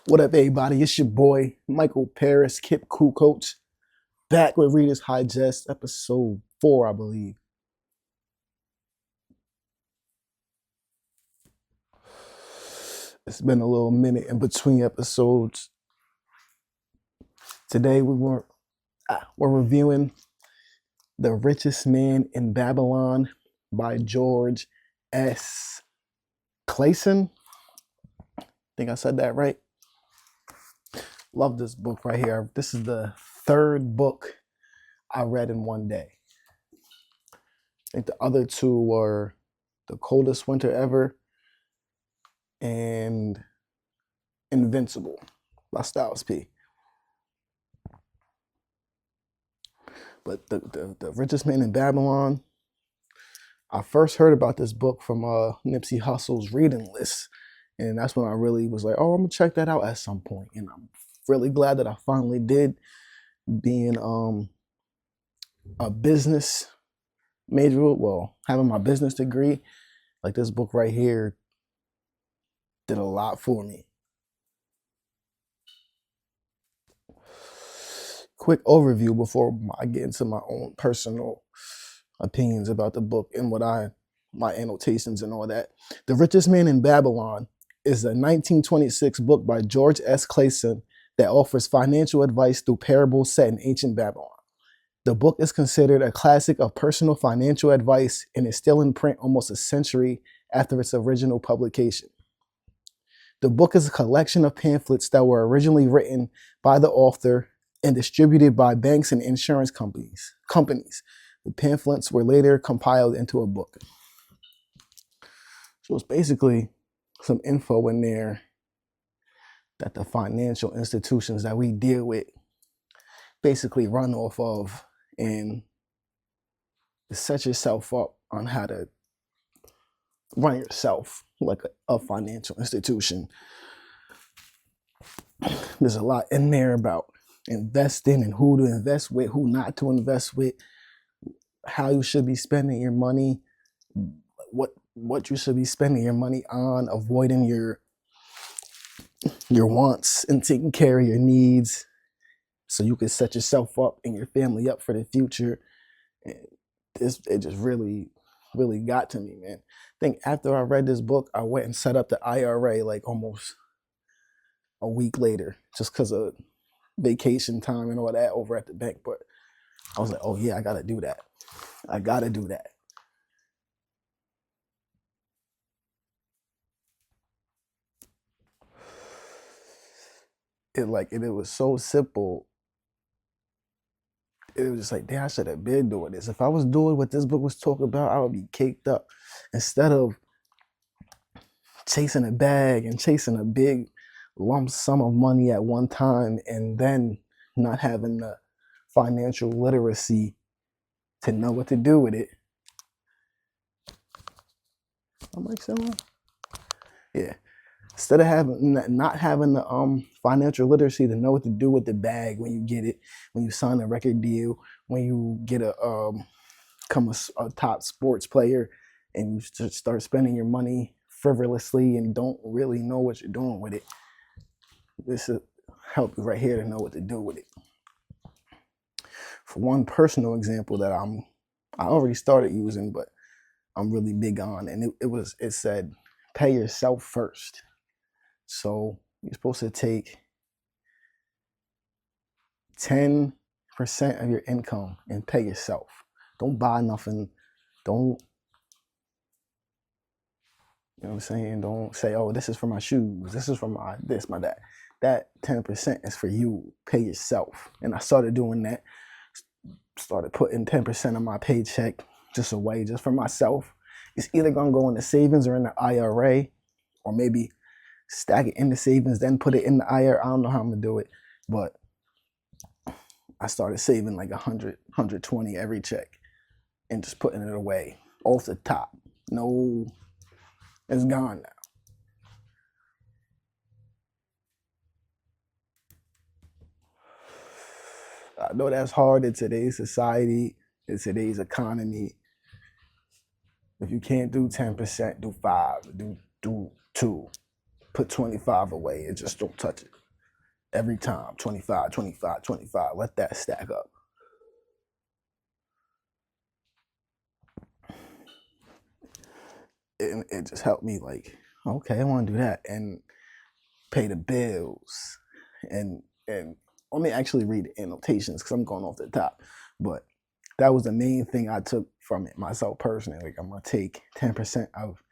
What up, everybody? It's your boy, Michael Paris, Kip Cool Coach, back with Readers HighGest, episode 4, I believe. It's been a little minute in between episodes. Today we're reviewing The Richest Man in Babylon by George S. Clason. I think I said that right. Love this book right here. This is the third book I read in one day. I think the other two were The Coldest Winter Ever and Invincible by Styles P. But the Richest Man in Babylon, I first heard about this book from Nipsey Hussle's reading list. And that's when I really was like, oh, I'm going to check that out at some point. And I'm really glad that I finally did, being a business major, well, having my business degree. Like, this book right here did a lot for me. Quick overview before I get into my own personal opinions about the book and my annotations and all that. The Richest Man in Babylon is a 1926 book by George S. Clason that offers financial advice through parables set in ancient Babylon. The book is considered a classic of personal financial advice and is still in print almost a century after its original publication. The book is a collection of pamphlets that were originally written by the author and distributed by banks and insurance companies. The pamphlets were later compiled into a book. So it's basically some info in there that the financial institutions that we deal with basically run off of, and set yourself up on how to run yourself like a financial institution. There's a lot in there about investing and who to invest with, who not to invest with, how you should be spending your money, what you should be spending your money on, avoiding your wants and taking care of your needs so you can set yourself up and your family up for the future. And it just really got to me, man. I think after I read this book, I went and set up the IRA like almost a week later, just because of vacation time and all that over at the bank. But I was like, oh yeah, I gotta do that. It was so simple. It was just like, damn, I should have been doing this. If I was doing what this book was talking about, I would be caked up. Instead of chasing a bag and chasing a big lump sum of money at one time and then not having the financial literacy to know what to do with it. I'm like, someone? Yeah. Instead of not having the financial literacy to know what to do with the bag when you get it, when you sign a record deal, when you get become a top sports player, and you just start spending your money frivolously and don't really know what you're doing with it. This will help you right here to know what to do with it. For one personal example that I already started using, but I'm really big on, and it said, pay yourself first. So you're supposed to take 10% of your income and pay yourself. Don't buy nothing. Don't, you know what I'm saying? Don't say, oh, this is for my shoes. This is for my this, my that. That 10% is for you. Pay yourself. And I started doing that. Started putting 10% of my paycheck just away, just for myself. It's either going to go in the savings or in the IRA, or maybe stack it in the savings, then put it in the IRA. I don't know how I'm going to do it, but I started saving like 100, 120 every check and just putting it away off the top. No, it's gone now. I know that's hard in today's society, in today's economy. If you can't do 10%, do 5, do 2. put 25 away and just don't touch it. Every time, 25, 25, 25. Let that stack up. And it just helped me like, okay, I want to do that and pay the bills. And let me actually read the annotations because I'm going off the top. But that was the main thing I took from it myself personally. Like, I'm going to take 10% of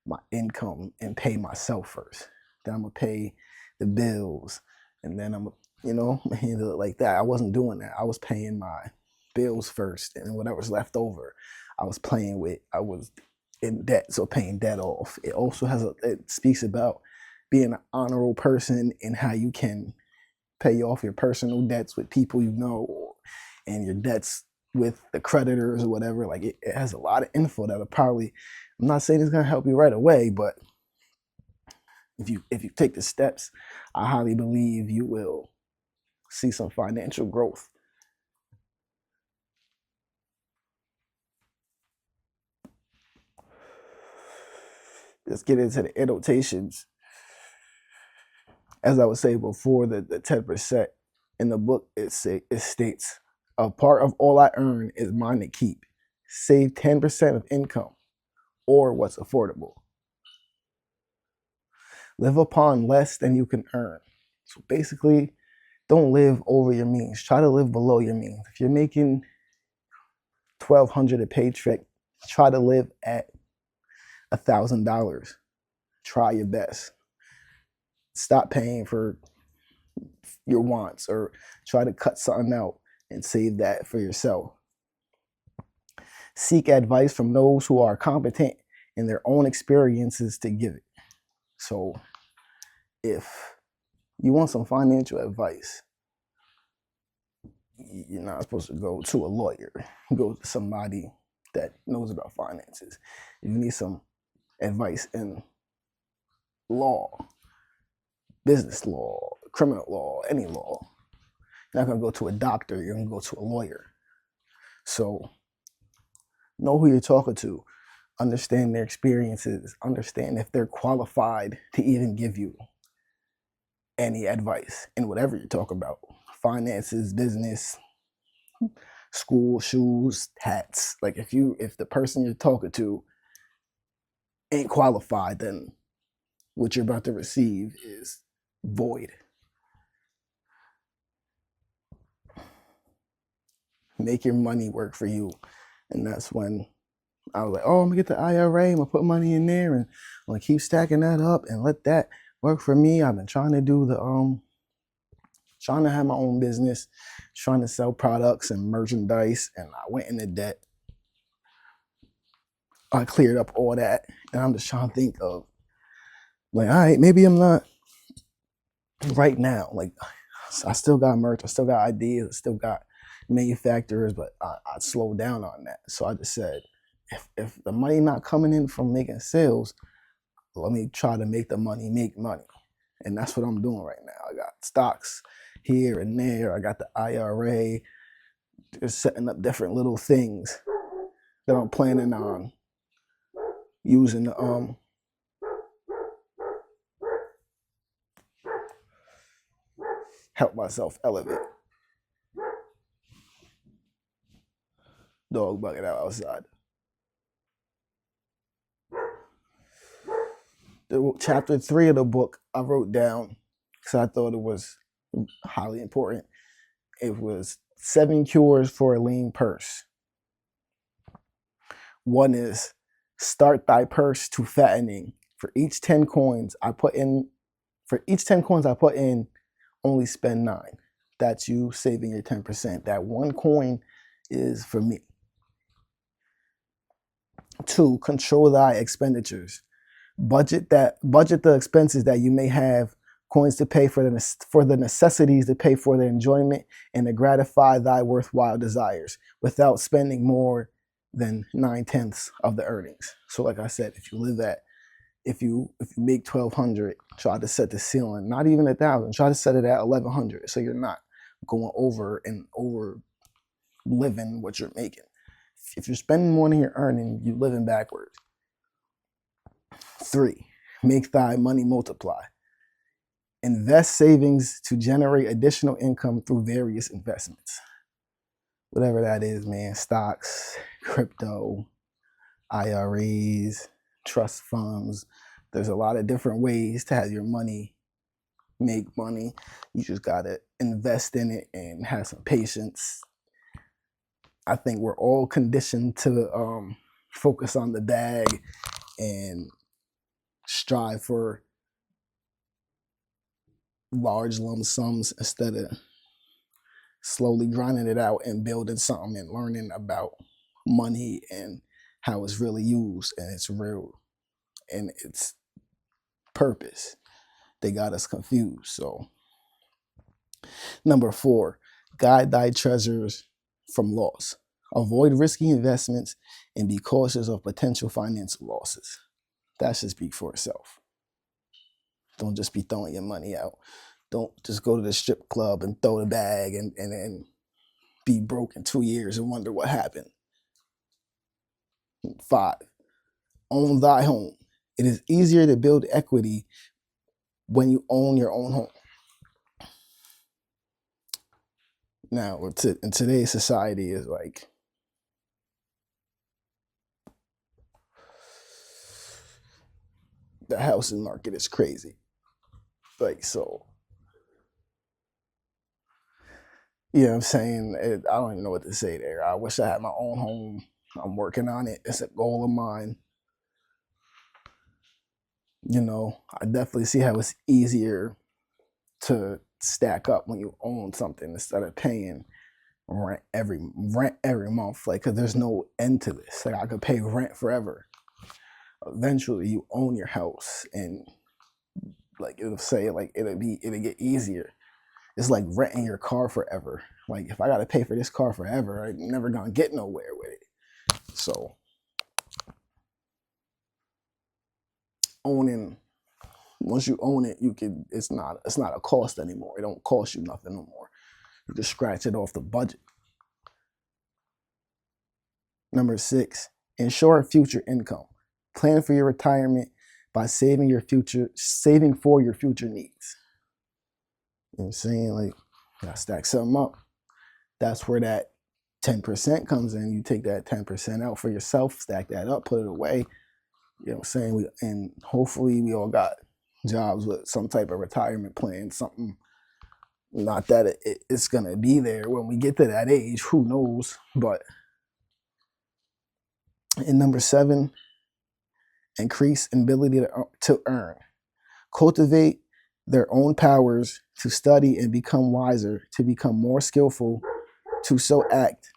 my income and pay myself first. Then I'm going to pay the bills. And then I'm going to, handle it like that. I wasn't doing that. I was paying my bills first. And whatever's left over, I was in debt. So paying debt off. It also it speaks about being an honorable person and how you can pay off your personal debts with people and your debts with the creditors or whatever. Like, it has a lot of info that'll probably, I'm not saying it's going to help you right away, but if you take the steps, I highly believe you will see some financial growth. Let's get into the annotations. As I was saying before, the 10% in the book, it states, a part of all I earn is mine to keep. Save 10% of income or what's affordable. Live upon less than you can earn. So basically, don't live over your means. Try to live below your means. If you're making $1,200 a paycheck, try to live at $1,000. Try your best. Stop paying for your wants, or try to cut something out and save that for yourself. Seek advice from those who are competent in their own experiences to give it. So if you want some financial advice, you're not supposed to go to a lawyer. Go to somebody that knows about finances. If you need some advice in law, business law, criminal law, any law, you're not going to go to a doctor. You're going to go to a lawyer. So know who you're talking to. Understand their experiences. Understand if they're qualified to even give you any advice in whatever you're talking about. Finances, business, school, shoes, hats. Like, if the person you're talking to ain't qualified, then what you're about to receive is void. Make your money work for you. And that's when I was like, oh, I'm gonna get the IRA, I'm gonna put money in there and I'm gonna keep stacking that up and let that work for me. I've been trying to do trying to have my own business, trying to sell products and merchandise, and I went into debt. I cleared up all that, and I'm just trying to think of, like, all right, maybe I'm not right now. Like, I still got merch, I still got ideas, I still got manufacturers, but I slowed down on that. So I just said, if the money not coming in from making sales, let me try to make the money make money. And that's what I'm doing right now. I got stocks here and there. I got the IRA, just setting up different little things that I'm planning on using to help myself elevate. Dog bugging out outside. Chapter 3 of the book I wrote down because I thought it was highly important. It was 7 cures for a lean purse. One is, start thy purse to fattening. For each 10 coins I put in, only spend 9. That's you saving your 10%. That one coin is for me. 2, control thy expenditures. Budget the expenses that you may have, coins to pay for the necessities, to pay for the enjoyment, and to gratify thy worthwhile desires without spending more than 9/10 of the earnings. So like I said, if you make 1,200, try to set the ceiling, not even 1,000, try to set it at 1,100, so you're not going over living what you're making. If you're spending more than you're earning, you're living backwards. 3, Make thy money multiply. Invest savings to generate additional income through various investments. Whatever that is, man. Stocks, crypto, IRAs, trust funds. There's a lot of different ways to have your money make money. You just gotta invest in it and have some patience. I think we're all conditioned to focus on the bag and strive for large lump sums instead of slowly grinding it out and building something and learning about money and how it's really used and its real and its purpose. They got us confused. So, number 4, guide thy treasures from loss. Avoid risky investments and be cautious of potential financial losses. That should speak for itself. Don't just be throwing your money out. Don't just go to the strip club and throw the bag and be broke in 2 years and wonder what happened. 5, own thy home. It is easier to build equity when you own your own home. Now, in today's society, is like the housing market is crazy. Like, so, you know what I'm saying? I don't even know what to say there. I wish I had my own home. I'm working on it. It's a goal of mine. You know, I definitely see how it's easier to stack up when you own something instead of paying rent every month. Like, cause there's no end to this. Like, I could pay rent forever. Eventually, you own your house, and like it'll say, like it'll get easier. It's like renting your car forever. Like, if I gotta pay for this car forever, I'm never gonna get nowhere with it. So, owning, once you own it, you can. It's not a cost anymore. It don't cost you nothing no more. You just scratch it off the budget. Number 6, ensure future income. Plan for your retirement by saving for your future needs. You know what I'm saying? Like, you gotta stack something up. That's where that 10% comes in. You take that 10% out for yourself, stack that up, put it away. You know what I'm saying? And hopefully we all got jobs with some type of retirement plan, something. Not that it's gonna be there when we get to that age, who knows? But in number 7, increase ability to earn. Cultivate their own powers to study and become wiser, to become more skillful, to so act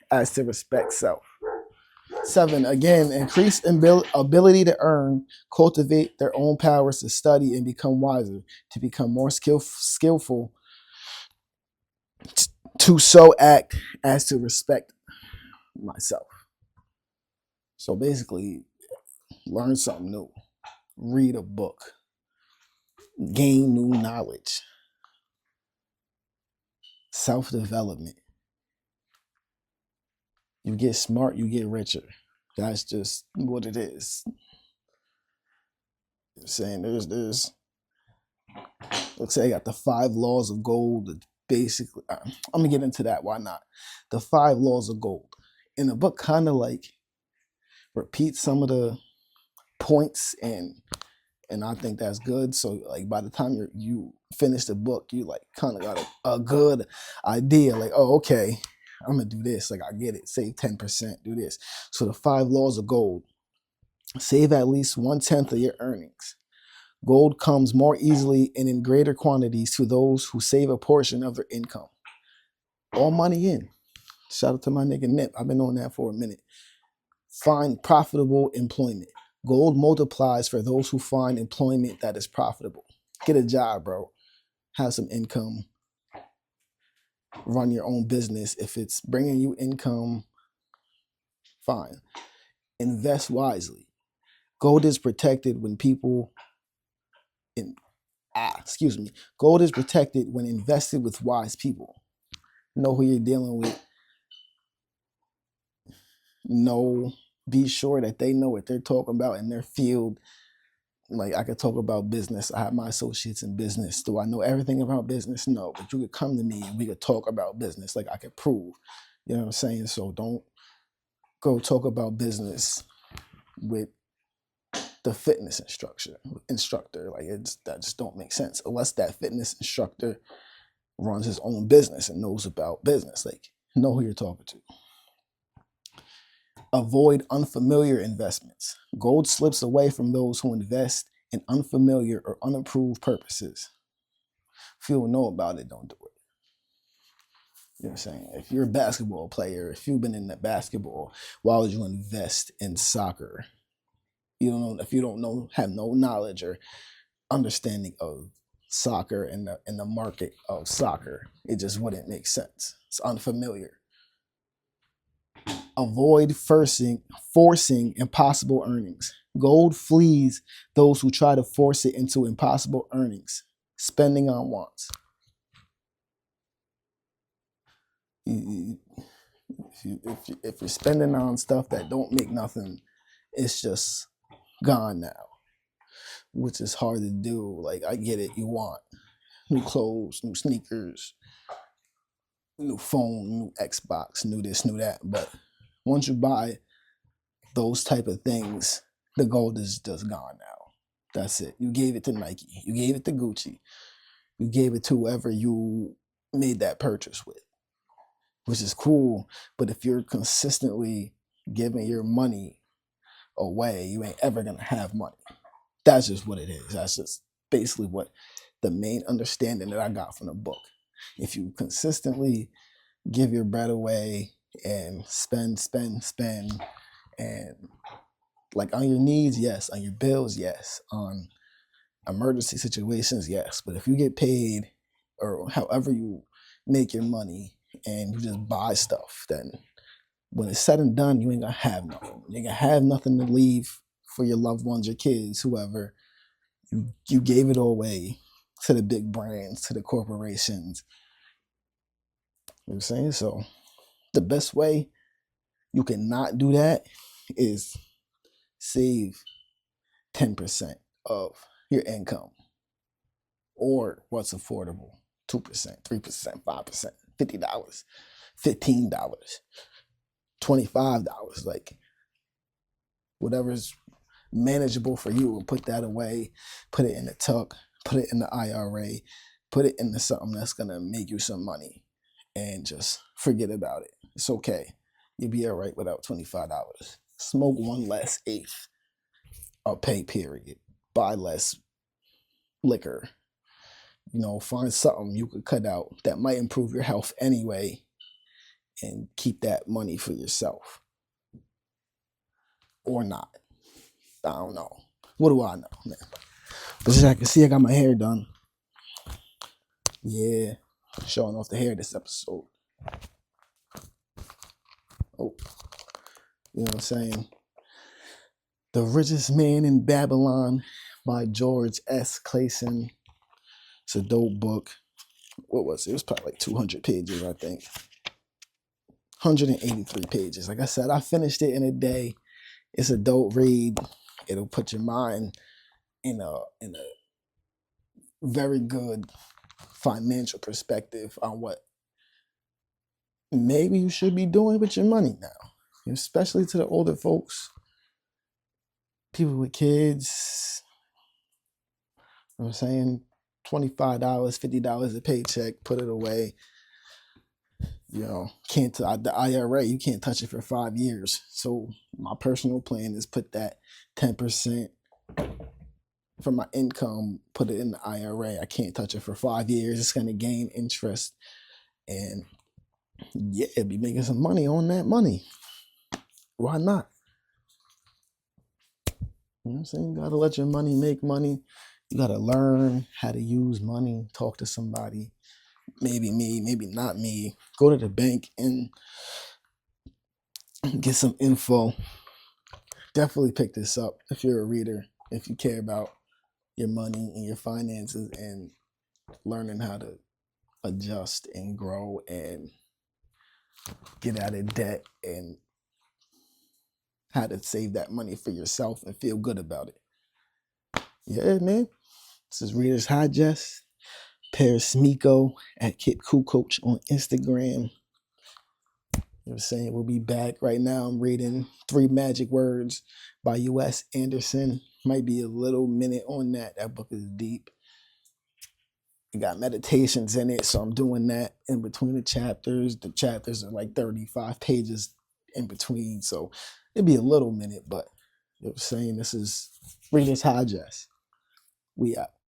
as to respect self. 7, again, increase ability to earn, cultivate their own powers to study and become wiser, to become more skillful, to so act as to respect myself. So basically, learn something new, read a book, gain new knowledge, self-development. You get smart, you get richer. That's just what it is. I'm saying there's let's say I got the 5 laws of gold. Basically, I'm gonna get into that. Why not? The 5 laws of gold in the book kind of like repeats some of the points, and I think that's good. So like by the time you finish the book, you like kind of got a good idea. Like, oh, okay, I'm gonna do this. Like, I get it. Save 10%. Do this. So the 5 laws of gold: save at least 1/10 of your earnings. Gold comes more easily and in greater quantities to those who save a portion of their income. All money in. Shout out to my nigga Nip. I've been on that for a minute. Find profitable employment. Gold multiplies for those who find employment that is profitable. Get a job, bro. Have some income. Run your own business. If it's bringing you income, fine. Invest wisely. Gold is protected when people Gold is protected when invested with wise people. Know who you're dealing with. Be sure that they know what they're talking about in their field. Like, I could talk about business. I have my associates in business. Do I know everything about business? No, but you could come to me and we could talk about business. Like, I could prove, you know what I'm saying? So don't go talk about business with the fitness instructor. Like, that just don't make sense unless that fitness instructor runs his own business and knows about business. Like, know who you're talking to. Avoid unfamiliar investments. Gold slips away from those who invest in unfamiliar or unapproved purposes. If you don't know about it, don't do it. You know what I'm saying? If you're a basketball player, if you've been in the basketball, why would you invest in soccer? You don't know. If you don't know, have no knowledge or understanding of soccer and the market of soccer, it just wouldn't make sense. It's unfamiliar. Avoid forcing impossible earnings. Gold flees those who try to force it into impossible earnings. Spending on wants. If you're spending on stuff that don't make nothing, it's just gone now, which is hard to do. Like, I get it. You want new clothes, new sneakers, new phone, new Xbox, new this, new that. But once you buy those type of things, the gold is just gone now. That's it. You gave it to Nike. You gave it to Gucci. You gave it to whoever you made that purchase with, which is cool. But if you're consistently giving your money away, you ain't ever going to have money. That's just what it is. That's just basically what the main understanding that I got from the book. If you consistently give your bread away and spend, and like on your needs, yes. On your bills, yes. On emergency situations, yes. But if you get paid or however you make your money and you just buy stuff, then when it's said and done, you ain't gonna have nothing. You ain't gonna have nothing to leave for your loved ones, your kids, whoever. You gave it all away to the big brands, to the corporations. You know what I'm saying? So the best way you can not do that is save 10% of your income or what's affordable. 2%, 3%, 5%, $50, $15, $25. Like, whatever's manageable for you, put that away, put it in the tuck, put it in the IRA, put it into something that's gonna make you some money, and just forget about it. It's okay. You'll be all right without $25. Smoke one less eighth a pay period. Buy less liquor. You know, find something you could cut out that might improve your health anyway, and keep that money for yourself. Or not. I don't know. What do I know, man? But as I can see, I got my hair done. Yeah, showing off the hair this episode. Oh, you know what I'm saying? The Richest Man in Babylon by George S. Clason. It's a dope book. What was it? It was probably like 200 pages, I think. 183 pages. Like I said, I finished it in a day. It's a dope read. It'll put your mind in a very good financial perspective on what maybe you should be doing with your money now, especially to the older folks, people with kids. You know what I'm saying? $25, $50 a paycheck, put it away. You know, the IRA, you can't touch it for 5 years. So my personal plan is put that 10% from my income, put it in the IRA. I can't touch it for 5 years. It's going to gain interest. And yeah, be making some money on that money. Why not? You know what I'm saying? You got to let your money make money. You got to learn how to use money, talk to somebody. Maybe me, maybe not me. Go to the bank and get some info. Definitely pick this up if you're a reader, if you care about your money and your finances and learning how to adjust and grow and get out of debt and how to save that money for yourself and feel good about it. Yeah, man. This is Readers HighGest. Paris Miko at Kid Cool Coach on Instagram. You know what I'm saying? We'll be back. Right now, I'm reading Three Magic Words by U.S. Anderson. Might be a little minute on that. That book is deep. It got meditations in it, so I'm doing that in between the chapters. The chapters are like 35 pages in between, so it'd be a little minute, but you know what I'm saying? This is Readers HighGest. We out.